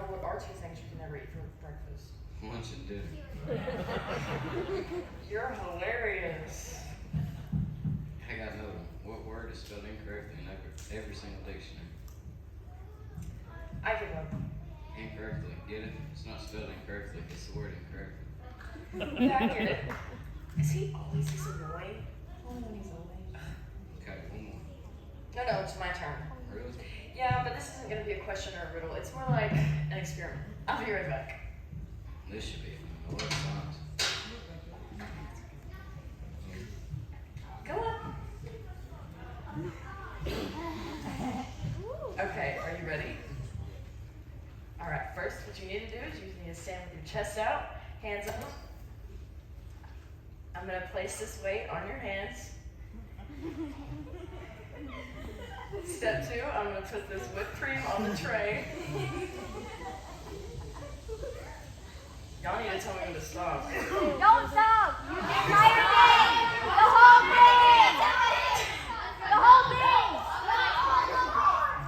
what are two things you can never eat for breakfast? Lunch and dinner. You're hilarious. I got another one. What word is spelled incorrectly in every single dictionary? I give up. Incorrectly. Get it? It's not spelled incorrectly. It's the word incorrectly. Yeah, I get it. Is he always this annoying? Only when he's annoying. Okay, one more. No, it's my turn. Really? Yeah, but this isn't going to be a question or a riddle. It's more like an experiment. I'll be right back. This should be fun. I love science. Go up. Okay, are you ready? All right, first what you need to do is you need to stand with your chest out, hands up. I'm going to place this weight on your hands. Step 2, I'm going to put this whipped cream on the tray. Y'all need to tell me when to stop. Don't stop! The entire thing! The whole thing! The whole thing!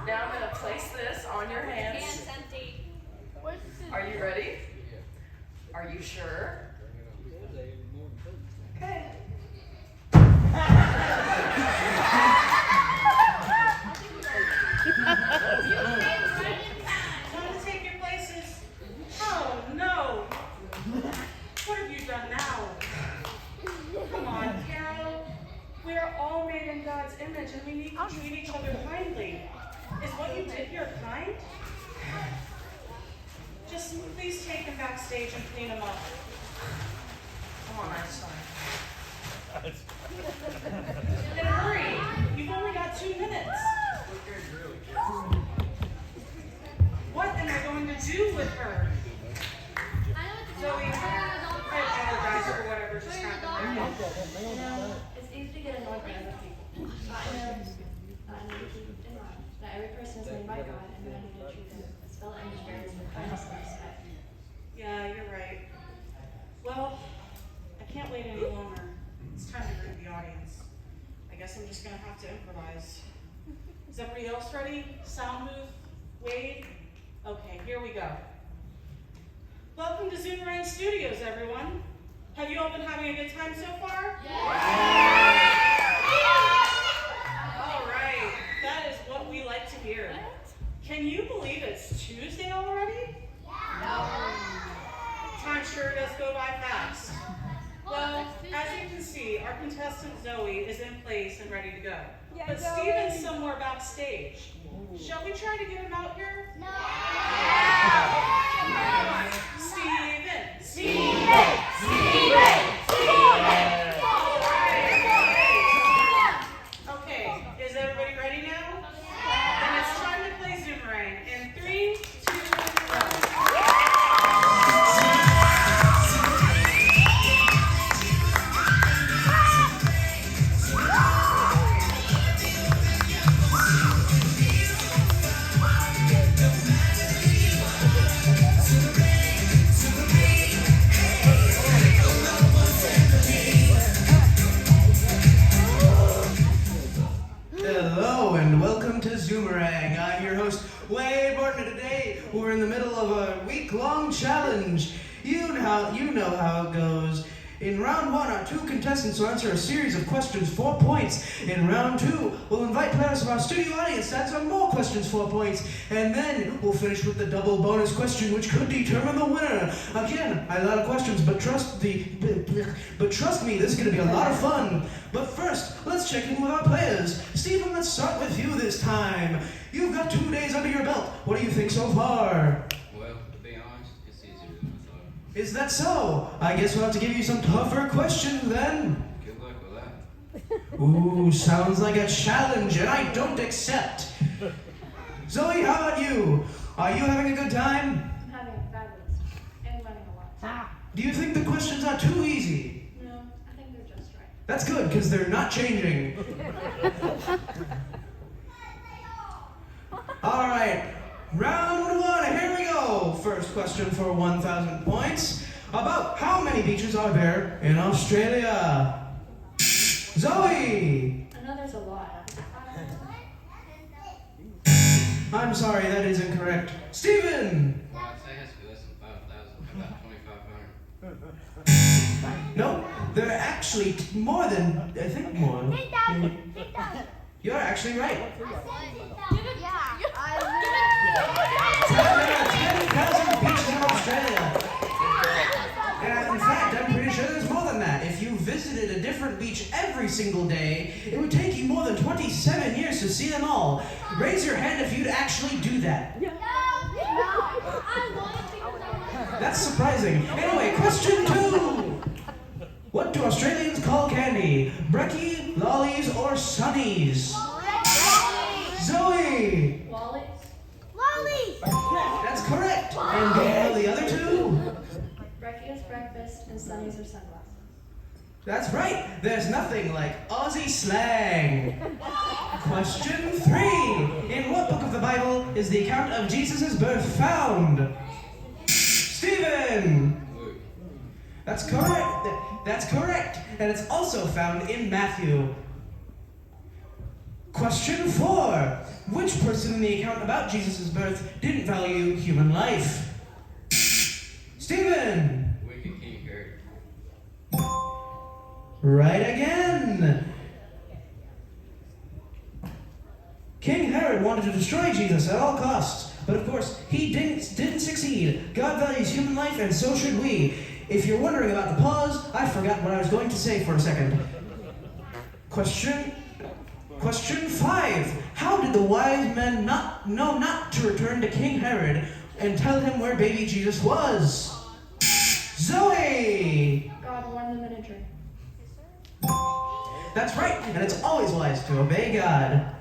Now I'm going to place this on your hands. Hands empty. Are you ready? Are you sure? Okay. Want to take your places? Oh no! What have you done now? Come on, Carol. We are all made in God's image and we need to treat each other kindly. Is what you did here kind? Just please take them backstage and clean them up. Come on, Einstein. And hurry! You've only got 2 minutes. What am I going to do with her? Zoe, I apologize for whatever just happened. You know, it's easy to get annoyed by other people. But I know that I need to keep in mind that every person is made by God and that I need to treat them as fellow image bearers with kindness and respect. Yeah, you're right. Well, I can't wait any longer. It's time to greet the audience. I guess I'm just gonna have to improvise. Is everybody else ready? Sound booth? Wade? Okay, here we go. Welcome to Zoomerang Studios, everyone. Have you all been having a good time so far? All right, that is what we like to hear. Can you believe it's Tuesday already? Time sure does go by fast. Well, as you can see, our contestant Zoe is in place and ready to go. But Steven's somewhere backstage. Shall we try to get him out here? No! Steven! Steven! Steven! Okay, is everybody ready now? Then it's time to play Zoomerang. In 3, 2, 1. Hello and welcome to Zoomerang. I'm your host, Wade Barton, and today we're in the middle of a week-long challenge. You know how it goes. In round 1, our 2 contestants will answer a series of questions, 4 points. In round 2, we'll invite players from our studio audience to answer more questions, 4 points. And then we'll finish with the double bonus question, which could determine the winner. Again, a lot of questions, but trust me, this is going to be a lot of fun. But first, let's check in with our players. Stephen, let's start with you this time. You've got 2 days under your belt. What do you think so far? Well, to be honest, it's easier than I thought. Is that so? I guess we'll have to give you some tougher questions then. Good luck with that. Ooh, sounds like a challenge, and I don't accept. Zoe, how about you? Are you having a good time? I'm having a fabulous time and learning a lot. Do you think the questions are too easy? No, I think they're just right. That's good, because they're not changing. All right, round 1, here we go. First question for 1,000 points. About how many beaches are there in Australia? Zoe! I know there's a lot. I'm sorry, that is incorrect. Steven! Well, There are actually more than, I think more. Sit down. Sit down. You're actually right. Yeah. There are 10,000 beaches in Australia. And in fact, I'm pretty sure there's more than that. If you visited a different beach every single day, it would take you more than 27 years to see them all. Raise your hand if you'd actually do that. That's surprising. Anyway, question 2. What do Australians call candy? Brekkie, lollies, or sunnies? Zoe! Wallies. Lollies. That's correct. And do you know the other 2? Brekkie is breakfast and sunnies are sunglasses. That's right. There's nothing like Aussie slang. Question 3. In what book of the Bible is the account of Jesus' birth found? Stephen! Luke. That's correct. That's correct. And it's also found in Matthew. Question 4. Which person in the account about Jesus' birth didn't value human life? Stephen! Wicked King Herod. Right again. King Herod wanted to destroy Jesus at all costs, but of course he didn't succeed. God values human life, and so should we. If you're wondering about the pause, I forgot what I was going to say for a second. Question 5. How did the wise men know not to return to King Herod and tell him where baby Jesus was? Zoe! God warned them in a dream. That's right, and it's always wise to obey God.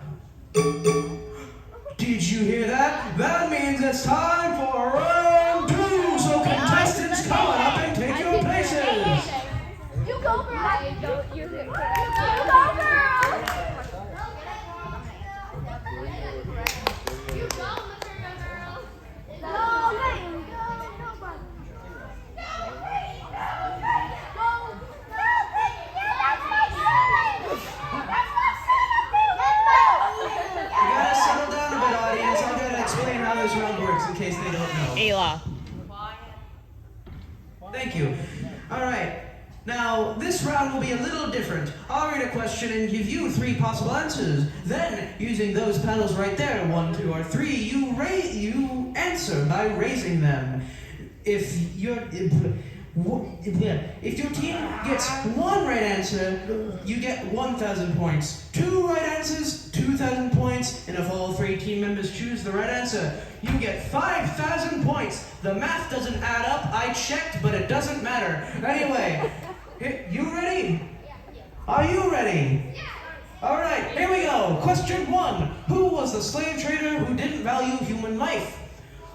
Did you hear that? That means it's time for round 2, so contestants come on up and take your places. You go, girl. You go, girl. No, wait. Nobody. You gotta settle down a bit, audience. I gotta explain how this round works in case they don't know. Ayla. Thank you. Alright, now this round will be a little different. I'll read a question and give you 3 possible answers. Then, using those paddles right there, 1, 2, or 3, you answer by raising them. If your team gets 1 right answer, you get 1,000 points. 2 right answers, 2,000 points, and if all 3 team members choose the right answer, you get 5,000 points. The math doesn't add up. I checked, but it doesn't matter. Anyway, you ready? Are you ready? All right, here we go. Question 1. Who was the slave trader who didn't value human life?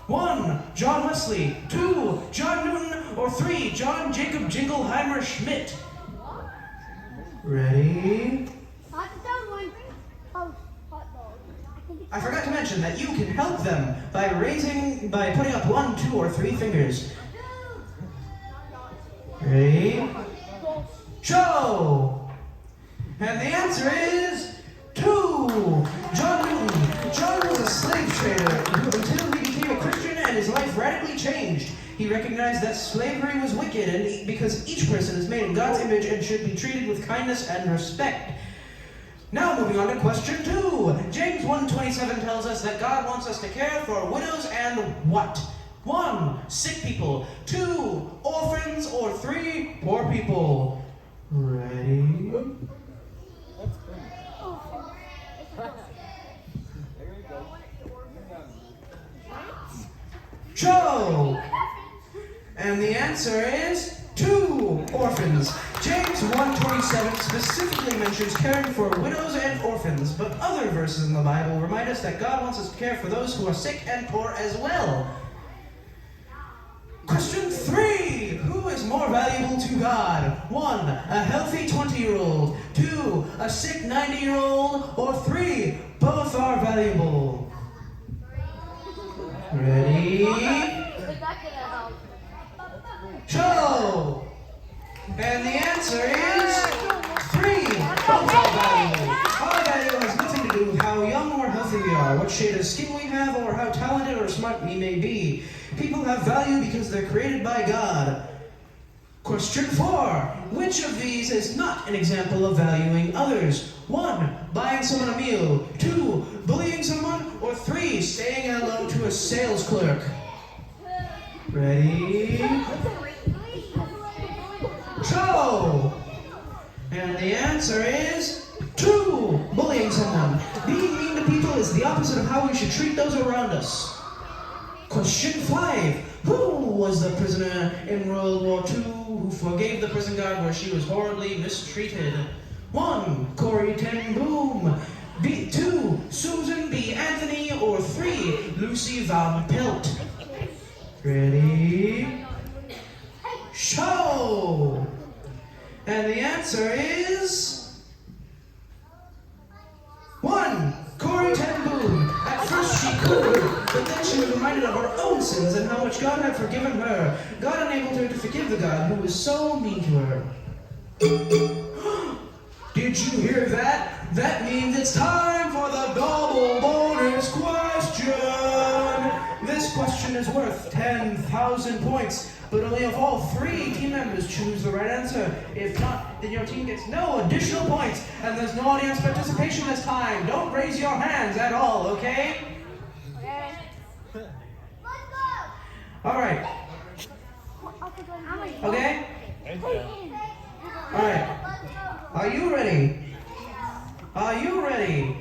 1. John Wesley. 2. John Newton. Or 3. John Jacob Jingleheimer Schmidt. Ready? I forgot to mention that you can help them by putting up 1, 2, or 3 fingers. Ready? Show! And the answer is 2. John Newton. John was a slave trader until he became a Christian and his life radically changed. He recognized that slavery was wicked and because each person is made in God's image and should be treated with kindness and respect. Now moving on to question 2. James 1:27 tells us that God wants us to care for widows and what? 1. Sick people. 2. Orphans. Or 3. Poor people. Ready? Show! And the answer is 2 orphans. James 1:27 specifically mentions caring for widows and orphans, but other verses in the Bible remind us that God wants us to care for those who are sick and poor as well. Question 3. Who is more valuable to God? 1. A healthy 20-year-old. 2. A sick 90-year-old. Or 3. Both are valuable. Ready? Show! And the answer is 3. Both are valuable. Our value has nothing to do with how young or healthy we are, what shade of skin we have, or how talented or smart we may be. People have value because they're created by God. Question 4. which of these is not an example of valuing others? 1. Buying someone a meal. 2. Bullying someone. Or 3. Saying hello to a sales clerk. Ready? Show! And the answer is 2. Bullying someone. Being mean to people is the opposite of how we should treat those around us. Question 5. Who was the prisoner in World War II who forgave the prison guard where she was horribly mistreated? 1. Corrie ten Boom. 2. Susan B. Anthony. Or 3. Lucy Van Pelt. Ready? Show! And the answer is 1. Corrie ten Boom. At first she could, but then she was reminded of her own sins and how much God had forgiven her. God enabled her to forgive the God who was so mean to her. Did you hear that? That means it's time for the double bonus question. This question is worth 10,000 points, but only if all 3 team members choose the right answer. If not, then your team gets no additional points, and there's no audience participation this time. Don't raise your hands at all, okay? Okay. All right. Okay? All right. Are you ready? Are you ready?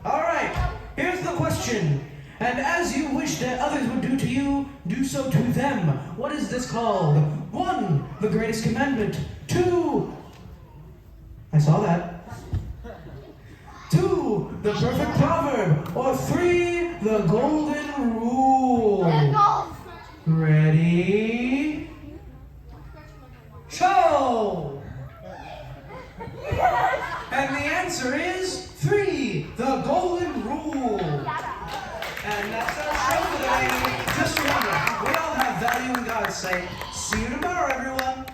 All right. Here's the question. And as you wish that others would do to you, do so to them. What is this called? 1. The greatest commandment. 2. I saw that. 2. The perfect proverb. Or 3. The golden rule. Ready? Show! And the answer is 3. The golden rule. And that's our show today. Just remember, we all have value in God's sight. See you tomorrow, everyone.